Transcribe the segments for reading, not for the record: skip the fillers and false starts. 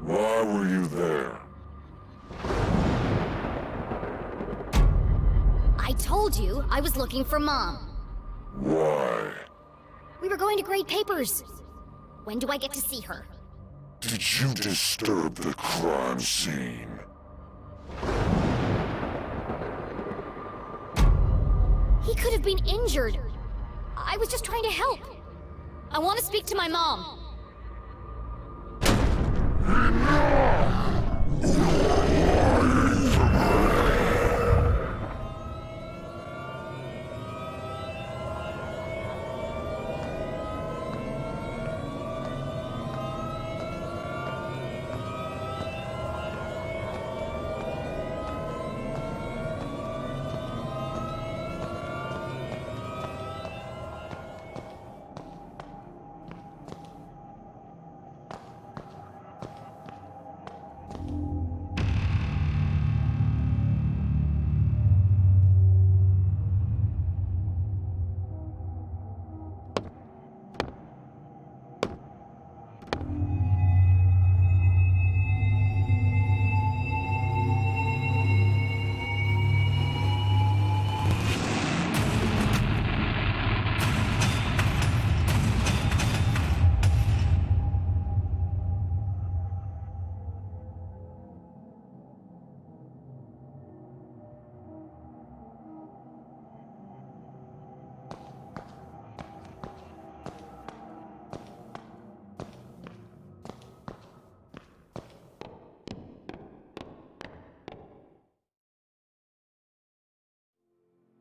Why were you there? I told you I was looking for Mom. Why? We were going to grade papers. When do I get to see her? Did you disturb the crime scene? He could have been injured. I was just trying to help. I want to speak to my mom.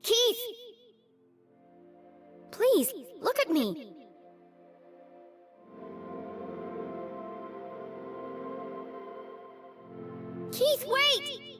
Keith! Please, look at me. Keith, wait!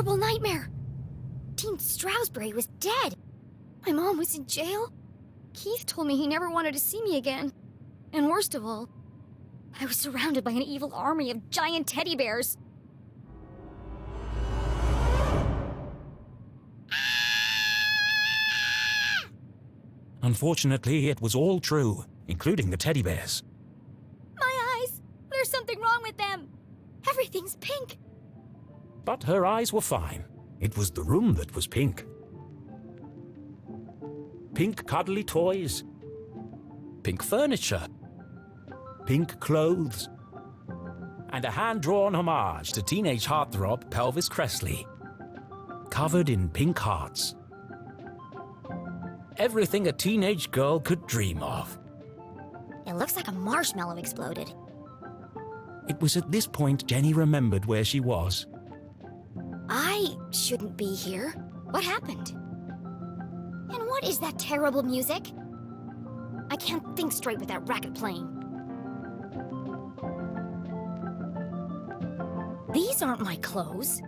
horrible nightmare. Dean Stroudsbury was dead. My mom was in jail. Keith told me he never wanted to see me again. And worst of all, I was surrounded by an evil army of giant teddy bears. Unfortunately, it was all true, including the teddy bears. My eyes! There's something wrong with them! Everything's pink! But her eyes were fine. It was the room that was pink. Pink cuddly toys. Pink furniture. Pink clothes. And a hand-drawn homage to teenage heartthrob Pelvis Cressley. Covered in pink hearts. Everything a teenage girl could dream of. It looks like a marshmallow exploded. It was at this point Jenny remembered where she was. I shouldn't be here. What happened? And what is that terrible music? I can't think straight with that racket playing. These aren't my clothes.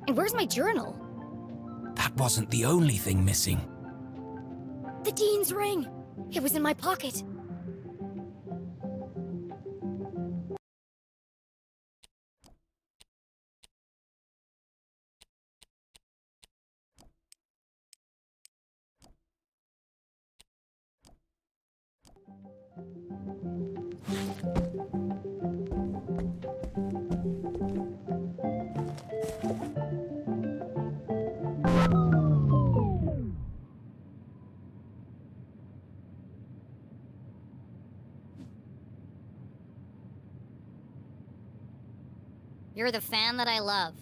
And where's my journal? That wasn't the only thing missing. The Dean's ring! It was in my pocket. You're the fan that I love.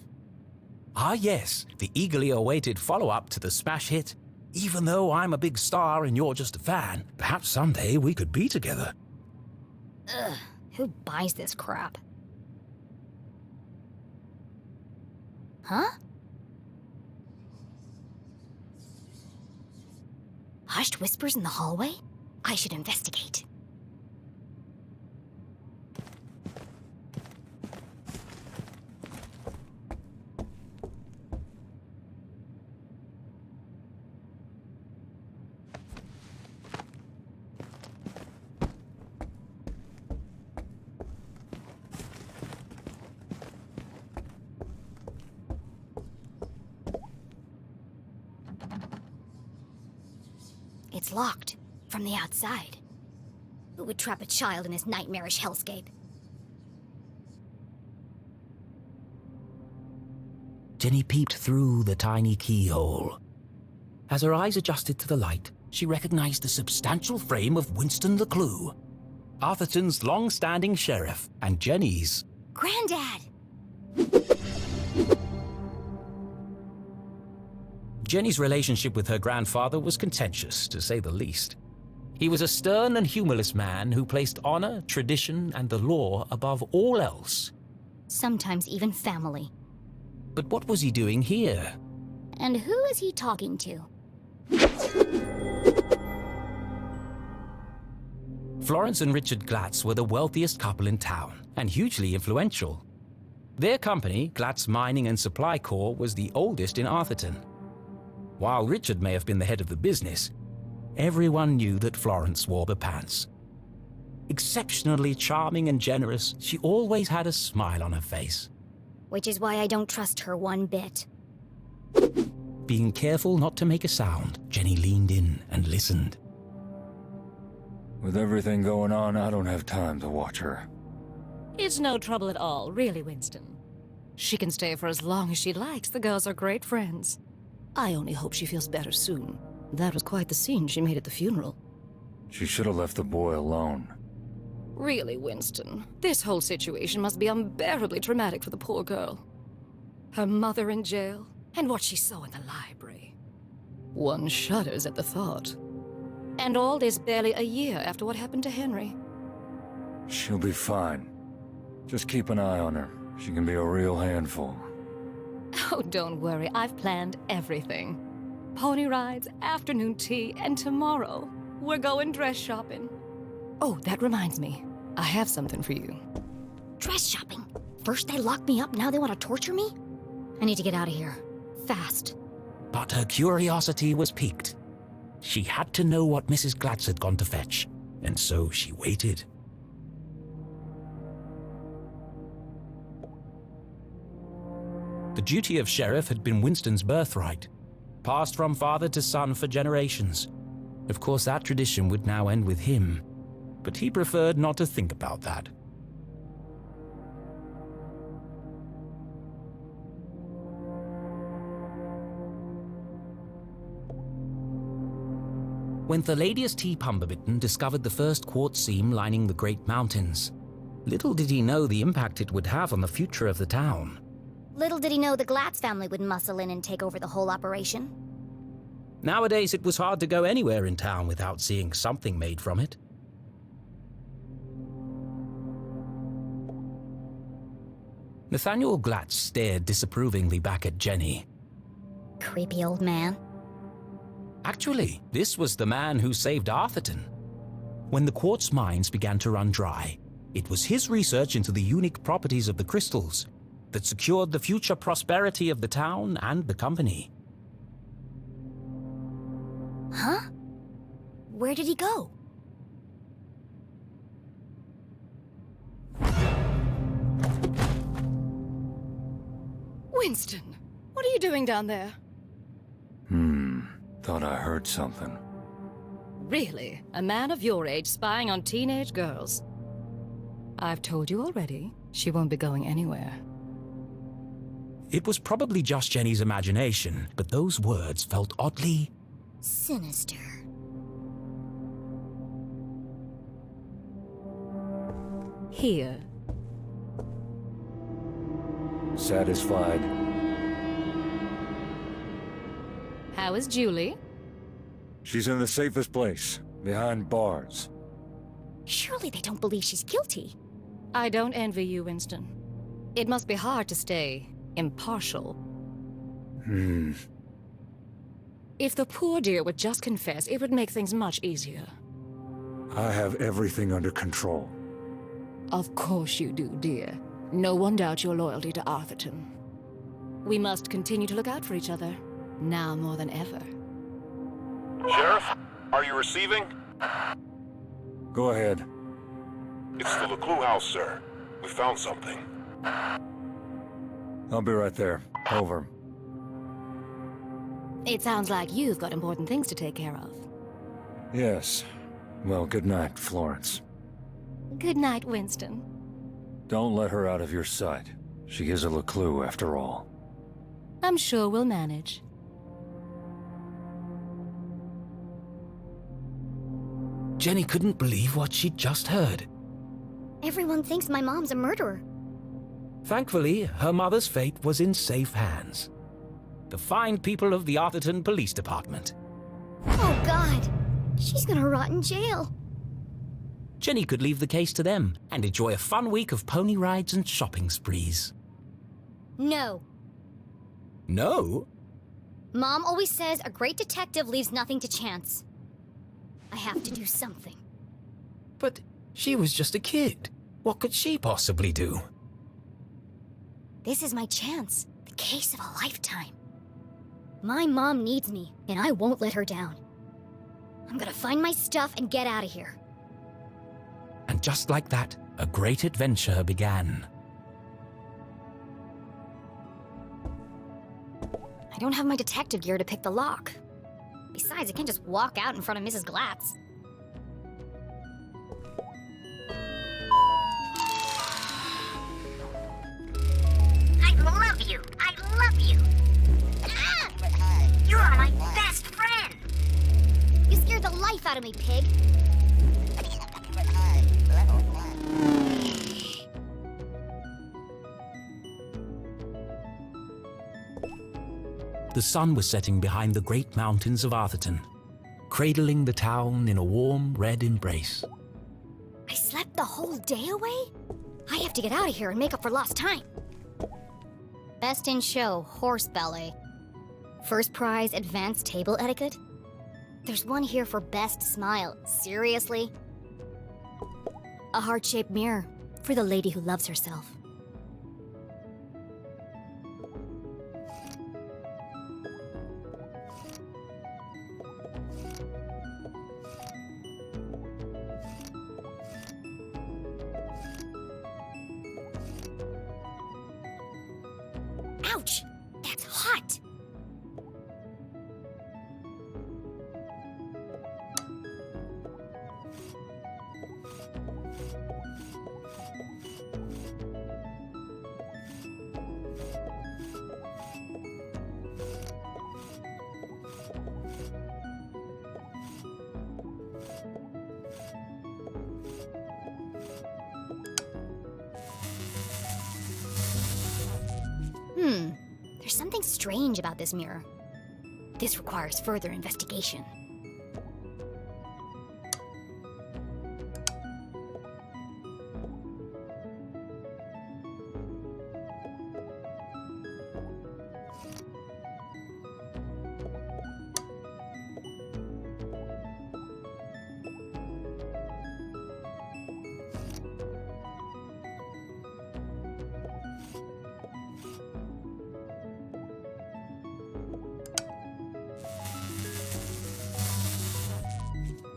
Ah yes, the eagerly awaited follow-up to the smash hit. Even though I'm a big star and you're just a fan, perhaps someday we could be together. Ugh, who buys this crap? Huh? Hushed whispers in the hallway? I should investigate. It's locked from the outside. Who would trap a child in this nightmarish hellscape? Jenny peeped through the tiny keyhole. As her eyes adjusted to the light, she recognized the substantial frame of Winston LeClue, Arthurton's long-standing sheriff, and Jenny's Granddad! Jenny's relationship with her grandfather was contentious, to say the least. He was a stern and humorless man who placed honor, tradition, and the law above all else. Sometimes even family. But what was he doing here? And who is he talking to? Florence and Richard Glatz were the wealthiest couple in town, and hugely influential. Their company, Glatz Mining and Supply Corps, was the oldest in Arthurton. While Richard may have been the head of the business, everyone knew that Florence wore the pants. Exceptionally charming and generous, she always had a smile on her face. Which is why I don't trust her one bit. Being careful not to make a sound, Jenny leaned in and listened. With everything going on, I don't have time to watch her. It's no trouble at all, really, Winston. She can stay for as long as she likes. The girls are great friends. I only hope she feels better soon. That was quite the scene she made at the funeral. She should have left the boy alone. Really, Winston, this whole situation must be unbearably traumatic for the poor girl. Her mother in jail, and what she saw in the library. One shudders at the thought. And all this barely a year after what happened to Henry. She'll be fine. Just keep an eye on her. She can be a real handful. Oh, don't worry, I've planned everything. Pony rides, afternoon tea, and tomorrow, we're going dress shopping. Oh, that reminds me. I have something for you. Dress shopping? First they locked me up, now they want to torture me? I need to get out of here. fast. But her curiosity was piqued. She had to know what Mrs. Glatz had gone to fetch, and so she waited. The duty of sheriff had been Winston's birthright, passed from father to son for generations. Of course, that tradition would now end with him, but he preferred not to think about that. When Thalladius T. Pumberbitten discovered the first quartz seam lining the Great Mountains, little did he know the impact it would have on the future of the town. Little did he know the Glatz family would muscle in and take over the whole operation. Nowadays, it was hard to go anywhere in town without seeing something made from it. Nathaniel Glatz stared disapprovingly back at Jenny. Creepy old man. Actually, this was the man who saved Arthurton. When the quartz mines began to run dry, it was his research into the unique properties of the crystals that secured the future prosperity of the town and the company. Huh? Where did he go? Winston, what are you doing down there? Thought I heard something. Really? A man of your age spying on teenage girls? I've told you already, she won't be going anywhere. It was probably just Jenny's imagination, but those words felt oddly Sinister. Here. Satisfied? How is Julie? She's in the safest place, behind bars. Surely they don't believe she's guilty. I don't envy you, Winston. It must be hard to stay impartial. If the poor dear would just confess, it would make things much easier. I have everything under control. Of course you do, dear. No one doubts your loyalty to Arthurton. We must continue to look out for each other, now more than ever. Sheriff, are you receiving? Go ahead. It's the LeClue house, sir. We found something. I'll be right there. Over. It sounds like you've got important things to take care of. Yes. Well, good night, Florence. Good night, Winston. Don't let her out of your sight. She is a LeClue, after all. I'm sure we'll manage. Jenny couldn't believe what she'd just heard. Everyone thinks my mom's a murderer. Thankfully, her mother's fate was in safe hands. The fine people of the Arthurton Police Department. Oh God, she's gonna rot in jail. Jenny could leave the case to them and enjoy a fun week of pony rides and shopping sprees. No. No? Mom always says a great detective leaves nothing to chance. I have to do something. But she was just a kid. What could she possibly do? This is my chance. The case of a lifetime. My mom needs me, and I won't let her down. I'm gonna find my stuff and get out of here. And just like that, a great adventure began. I don't have my detective gear to pick the lock. Besides, I can't just walk out in front of Mrs. Glatz. I love you! I love you! Ah! You are my best friend! You scared the life out of me, pig! The sun was setting behind the great mountains of Arthurton, cradling the town in a warm red embrace. I slept the whole day away? I have to get out of here and make up for lost time. Best in show, horse ballet. First prize, advanced table etiquette. There's one here for best smile. Seriously? A heart-shaped mirror for the lady who loves herself. Ouch! That's hot! There's something strange about this mirror. This requires further investigation.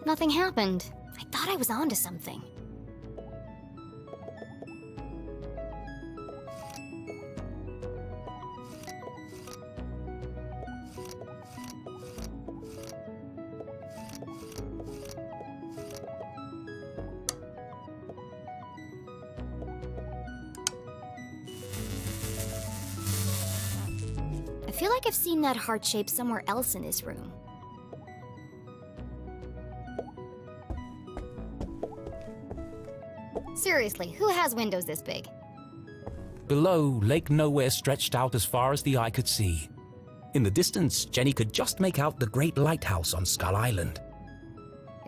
Nothing happened. I thought I was onto something. I feel like I've seen that heart shape somewhere else in this room. Seriously, who has windows this big? Below, Lake Nowhere stretched out as far as the eye could see. In the distance, Jenny could just make out the great lighthouse on Skull Island.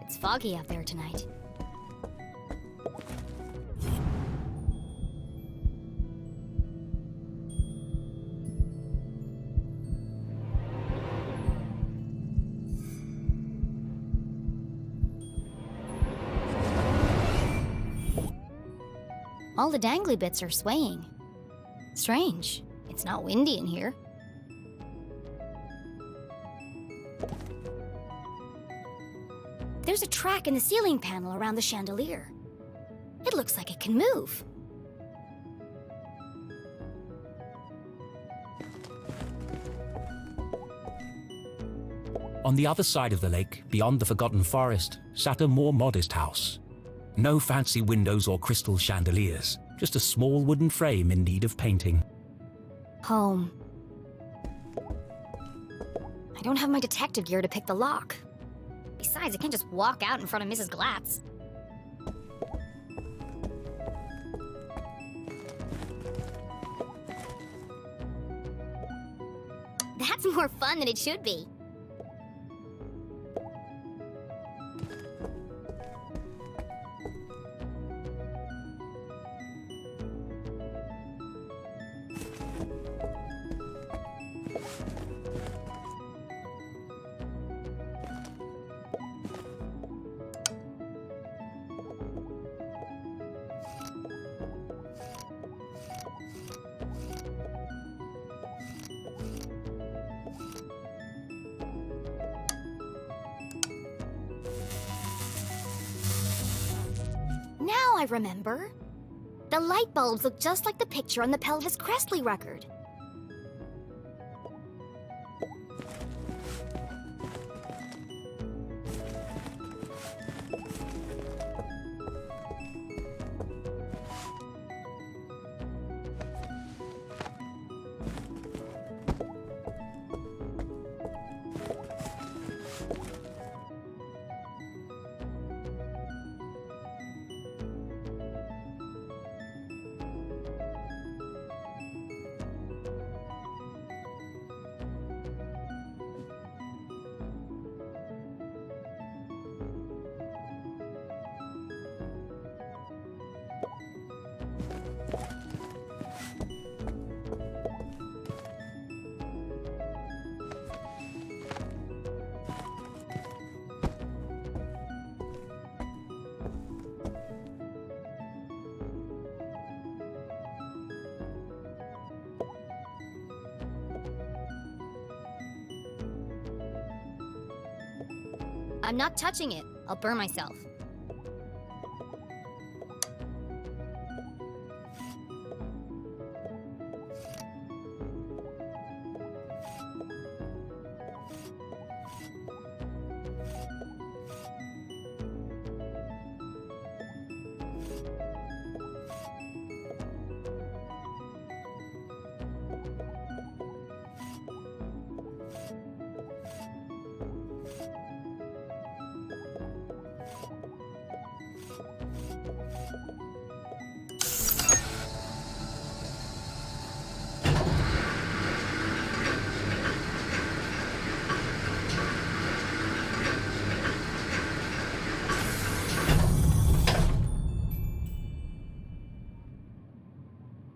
It's foggy out there tonight. All the dangly bits are swaying. Strange. It's not windy in here. There's a track in the ceiling panel around the chandelier. It looks like it can move. On the other side of the lake, beyond the Forgotten Forest, sat a more modest house. No fancy windows or crystal chandeliers, just a small wooden frame in need of painting. Home. I don't have my detective gear to pick the lock. Besides, I can't just walk out in front of Mrs. Glatz. That's more fun than it should be. Now I remember. The light bulbs look just like the picture on the Pelvis Crestley record. I'm not touching it. I'll burn myself.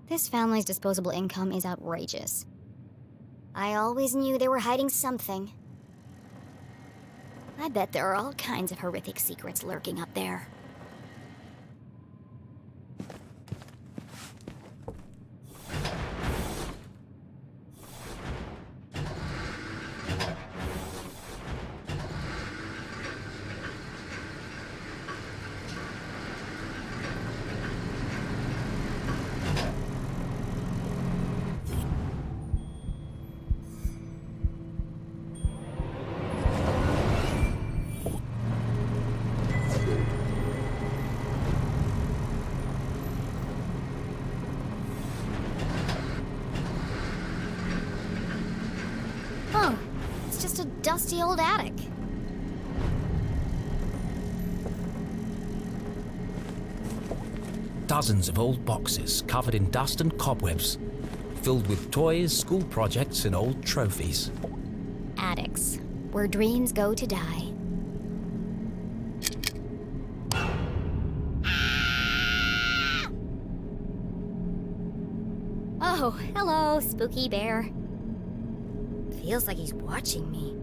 This family's disposable income is outrageous. I always knew they were hiding something. I bet there are all kinds of horrific secrets lurking up there. Oh, it's just a dusty old attic. Dozens of old boxes covered in dust and cobwebs, filled with toys, school projects, and old trophies. Attics, where dreams go to die. Oh, hello, spooky bear. Feels like he's watching me.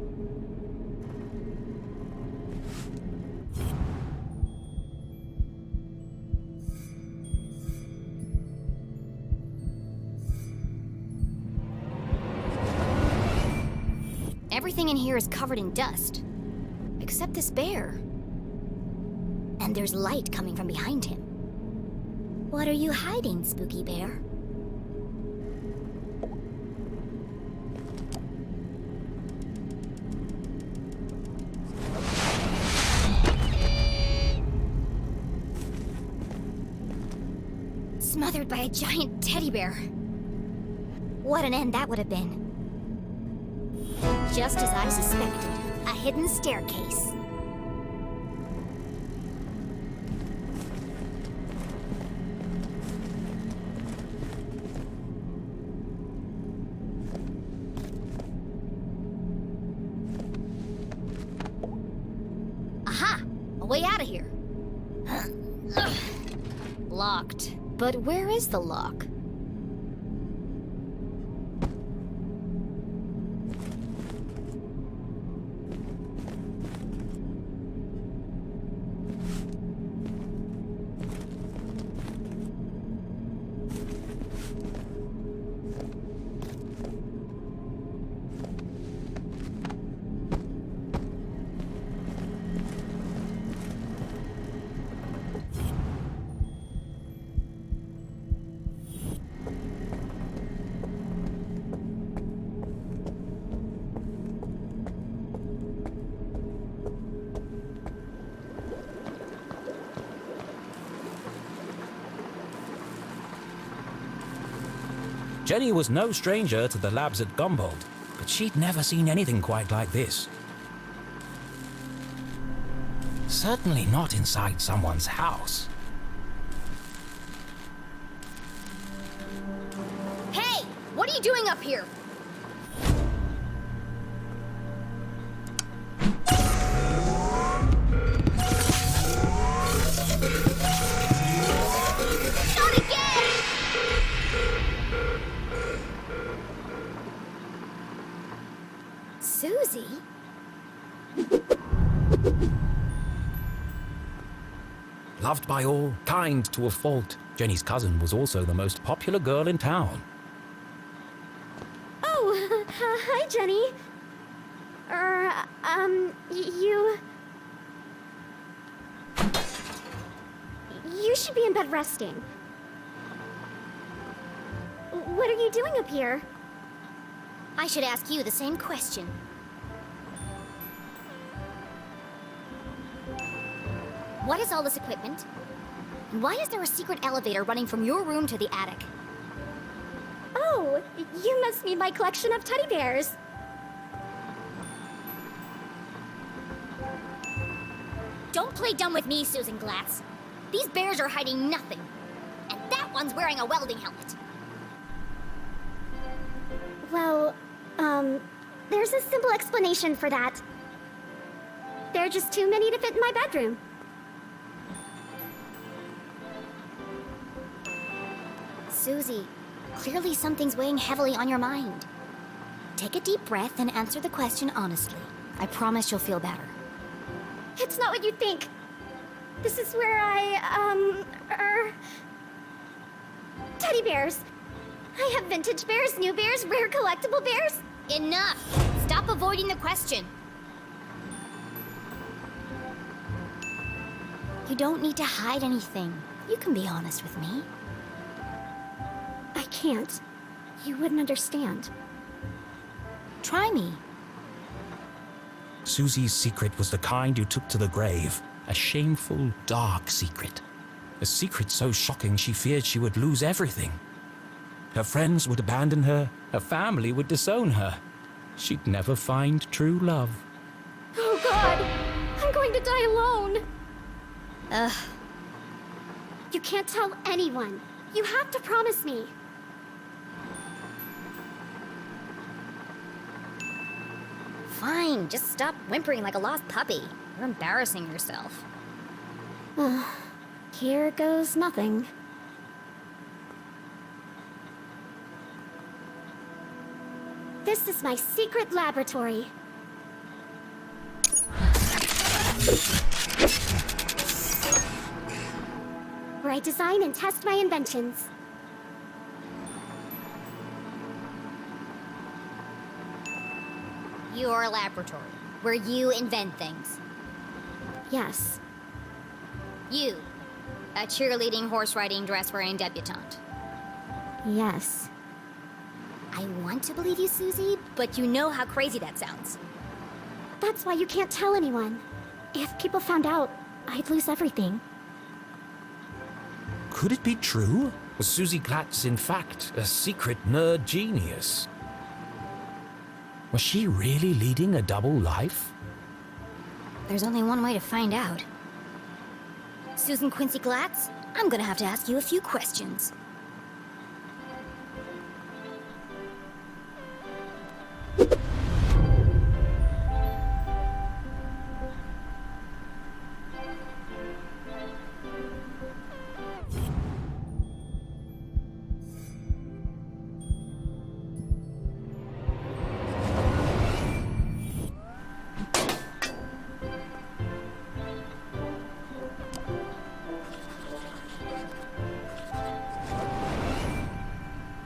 Everything in here is covered in dust, except this bear. And there's light coming from behind him. What are you hiding, spooky bear? Smothered by a giant teddy bear. What an end that would have been. Just as I suspected, a hidden staircase. Aha! A way out of here. Locked. But where is the lock? Jenny was no stranger to the labs at Gumboldt, but she'd never seen anything quite like this. Certainly not inside someone's house. Hey! What are you doing up here? Not again! Susie? Loved by all, kind to a fault, Jenny's cousin was also the most popular girl in town. Oh, hi, Jenny. You... You should be in bed resting. What are you doing up here? I should ask you the same question. What is all this equipment? And why is there a secret elevator running from your room to the attic? Oh, you must mean my collection of teddy bears. Don't play dumb with me, Susan Glatz. These bears are hiding nothing. And that one's wearing a welding helmet. Well, there's a simple explanation for that. There are just too many to fit in my bedroom. Susie, clearly something's weighing heavily on your mind. Take a deep breath and answer the question honestly. I promise you'll feel better. It's not what you think. This is where teddy bears. I have vintage bears, new bears, rare collectible bears. Enough! Stop avoiding the question. You don't need to hide anything. You can be honest with me. I can't. You wouldn't understand. Try me. Susie's secret was the kind you took to the grave. A shameful, dark secret. A secret so shocking she feared she would lose everything. Her friends would abandon her. Her family would disown her. She'd never find true love. Oh God! I'm going to die alone! Ugh. You can't tell anyone. You have to promise me. Fine, just stop whimpering like a lost puppy. You're embarrassing yourself. Here goes nothing. This is my secret laboratory. Where I design and test my inventions. Your laboratory, where you invent things. Yes. You, a cheerleading, horse-riding, dress-wearing debutante. Yes. I want to believe you, Susie, but you know how crazy that sounds. That's why you can't tell anyone. If people found out, I'd lose everything. Could it be true? Was Susie Glatz, in fact, a secret nerd genius? Was she really leading a double life? There's only one way to find out. Susan Quincy Glatz, I'm gonna have to ask you a few questions.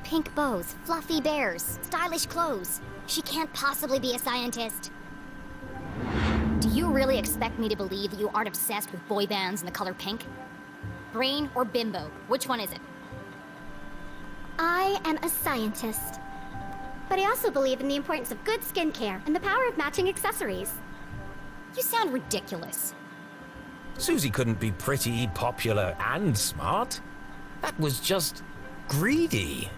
Pink bows, fluffy bears, stylish clothes. She can't possibly be a scientist. Do you really expect me to believe that you aren't obsessed with boy bands and the color pink? Brain or bimbo? Which one is it? I am a scientist. But I also believe in the importance of good skincare and the power of matching accessories. You sound ridiculous. Susie couldn't be pretty, popular, and smart. That was just greedy.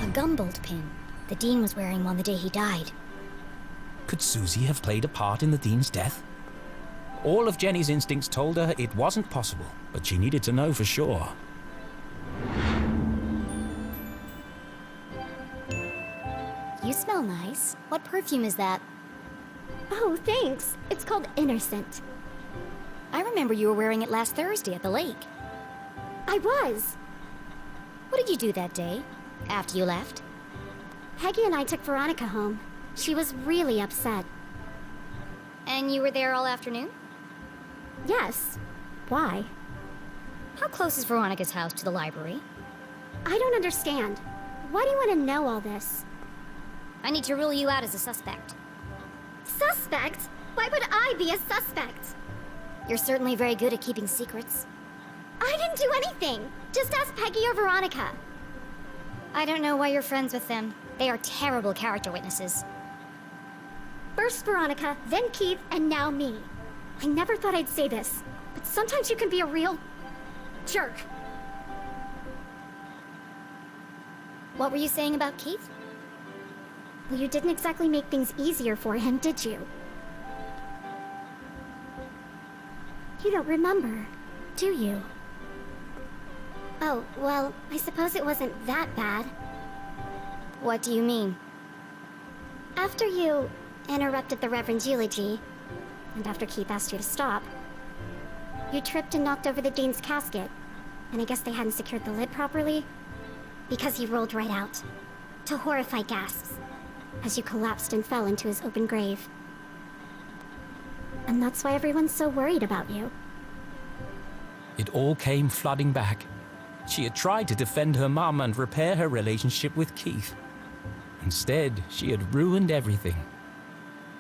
A Gumboldt pin. The Dean was wearing one the day he died. Could Susie have played a part in the Dean's death? All of Jenny's instincts told her it wasn't possible, but she needed to know for sure. You smell nice. What perfume is that? Oh, thanks. It's called Innocent. I remember you were wearing it last Thursday at the lake. I was. What did you do that day, after you left? Peggy and I took Veronica home. She was really upset. And you were there all afternoon? Yes. Why? How close is Veronica's house to the library? I don't understand. Why do you want to know all this? I need to rule you out as a suspect. Suspect? Why would I be a suspect? You're certainly very good at keeping secrets. I didn't do anything. Just ask Peggy or Veronica. I don't know why you're friends with them. They are terrible character witnesses. First Veronica, then Keith, and now me. I never thought I'd say this, but sometimes you can be a real jerk. What were you saying about Keith? Well, you didn't exactly make things easier for him, did you? You don't remember, do you? Oh, well, I suppose it wasn't that bad. What do you mean? After you interrupted the Reverend's eulogy, and after Keith asked you to stop, you tripped and knocked over the Dean's casket, and I guess they hadn't secured the lid properly, because he rolled right out, to horrified gasps, as you collapsed and fell into his open grave. And that's why everyone's so worried about you. It all came flooding back. She had tried to defend her mum and repair her relationship with Keith. Instead, she had ruined everything.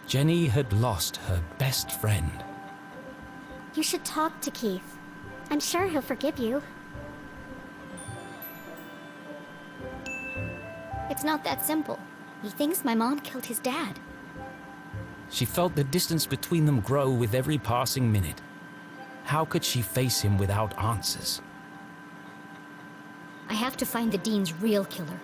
Jenny had lost her best friend. You should talk to Keith. I'm sure he'll forgive you. It's not that simple. He thinks my mom killed his dad. She felt the distance between them grow with every passing minute. How could she face him without answers? I have to find the Dean's real killer.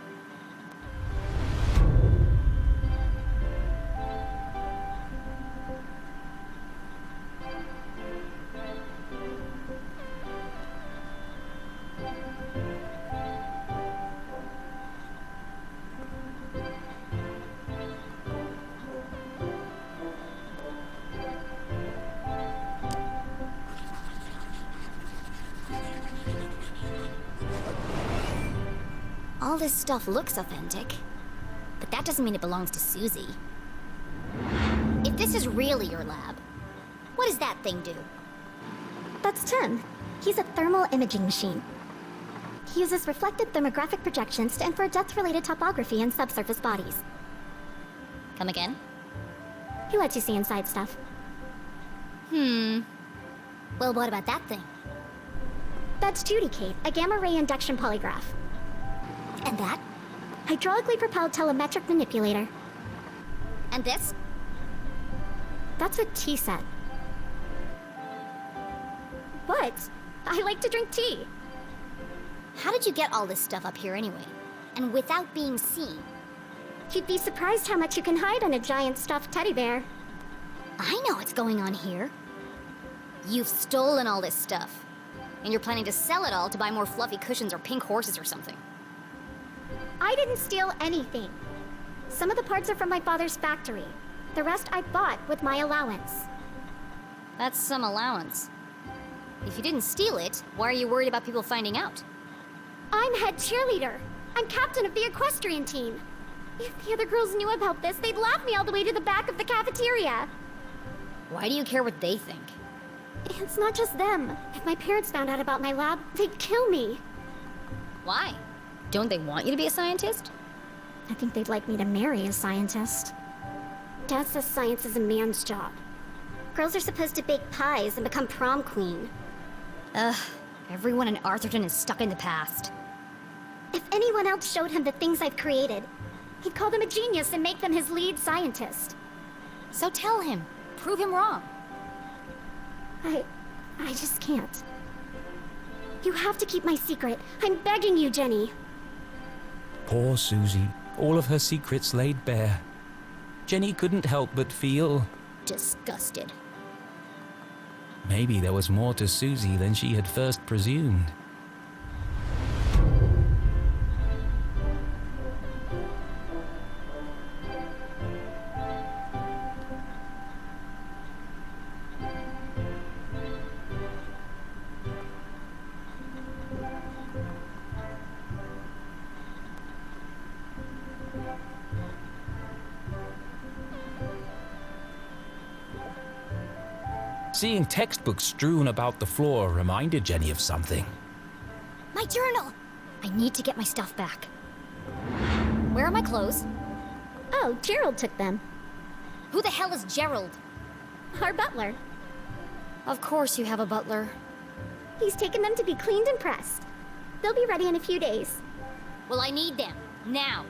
All this stuff looks authentic, but that doesn't mean it belongs to Susie. If this is really your lab, what does that thing do? That's Tim. He's a thermal imaging machine. He uses reflected thermographic projections to infer depth-related topography in subsurface bodies. Come again? He lets you see inside stuff. Well, what about that thing? That's Judy Kate, a gamma-ray induction polygraph. And that? Hydraulically propelled telemetric manipulator. And this? That's a tea set. What? I like to drink tea. How did you get all this stuff up here anyway? And without being seen? You'd be surprised how much you can hide on a giant stuffed teddy bear. I know what's going on here. You've stolen all this stuff. And you're planning to sell it all to buy more fluffy cushions or pink horses or something. I didn't steal anything. Some of the parts are from my father's factory. The rest I bought with my allowance. That's some allowance. If you didn't steal it, why are you worried about people finding out? I'm head cheerleader. I'm captain of the equestrian team. If the other girls knew about this, they'd laugh me all the way to the back of the cafeteria. Why do you care what they think? It's not just them. If my parents found out about my lab, they'd kill me. Why? Don't they want you to be a scientist? I think they'd like me to marry a scientist. Dad says science is a man's job. Girls are supposed to bake pies and become prom queen. Ugh, everyone in Arthurton is stuck in the past. If anyone else showed him the things I've created, he'd call them a genius and make them his lead scientist. So tell him. Prove him wrong. I just can't. You have to keep my secret. I'm begging you, Jenny. Poor Susie, all of her secrets laid bare. Jenny couldn't help but feel Disgusted. maybe there was more to Susie than she had first presumed. Seeing textbooks strewn about the floor reminded Jenny of something. My journal! I need to get my stuff back. Where are my clothes? Oh, Gerald took them. Who the hell is Gerald? Our butler. Of course you have a butler. He's taken them to be cleaned and pressed. They'll be ready in a few days. Well, I need them. Now.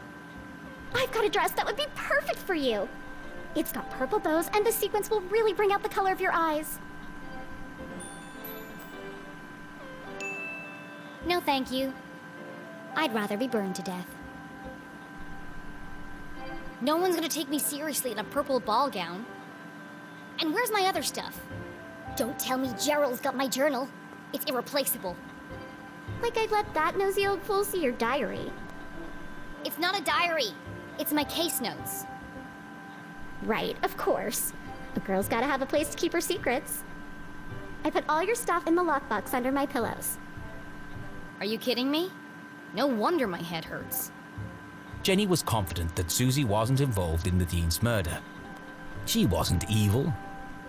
I've got a dress that would be perfect for you. It's got purple bows, and the sequins will really bring out the color of your eyes. No, thank you. I'd rather be burned to death. No one's gonna take me seriously in a purple ball gown. And where's my other stuff? Don't tell me Gerald's got my journal. It's irreplaceable. Like I'd let that nosy old fool see your diary. It's not a diary. It's my case notes. Right, of course. A girl's gotta have a place to keep her secrets. I put all your stuff in the lockbox under my pillows. Are you kidding me? No wonder my head hurts. Jenny was confident that Susie wasn't involved in the Dean's murder. She wasn't evil.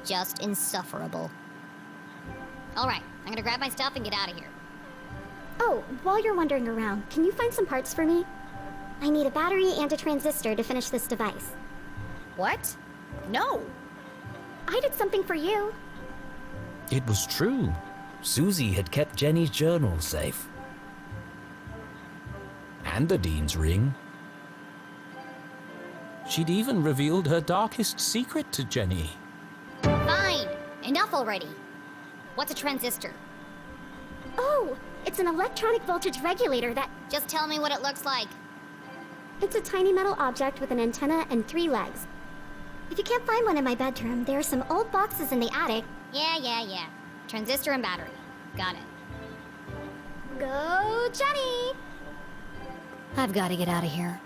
Just insufferable. All right, I'm gonna grab my stuff and get out of here. Oh, while you're wandering around, can you find some parts for me? I need a battery and a transistor to finish this device. What? No! I did something for you. It was true. Susie had kept Jenny's journal safe. And the Dean's ring. She'd even revealed her darkest secret to Jenny. Fine! Enough already! What's a transistor? Oh, it's an electronic voltage regulator that... Just tell me what it looks like. It's a tiny metal object with an antenna and 3 legs. If you can't find one in my bedroom, there are some old boxes in the attic. Yeah. Transistor and battery. Got it. Go, Jenny! I've got to get out of here.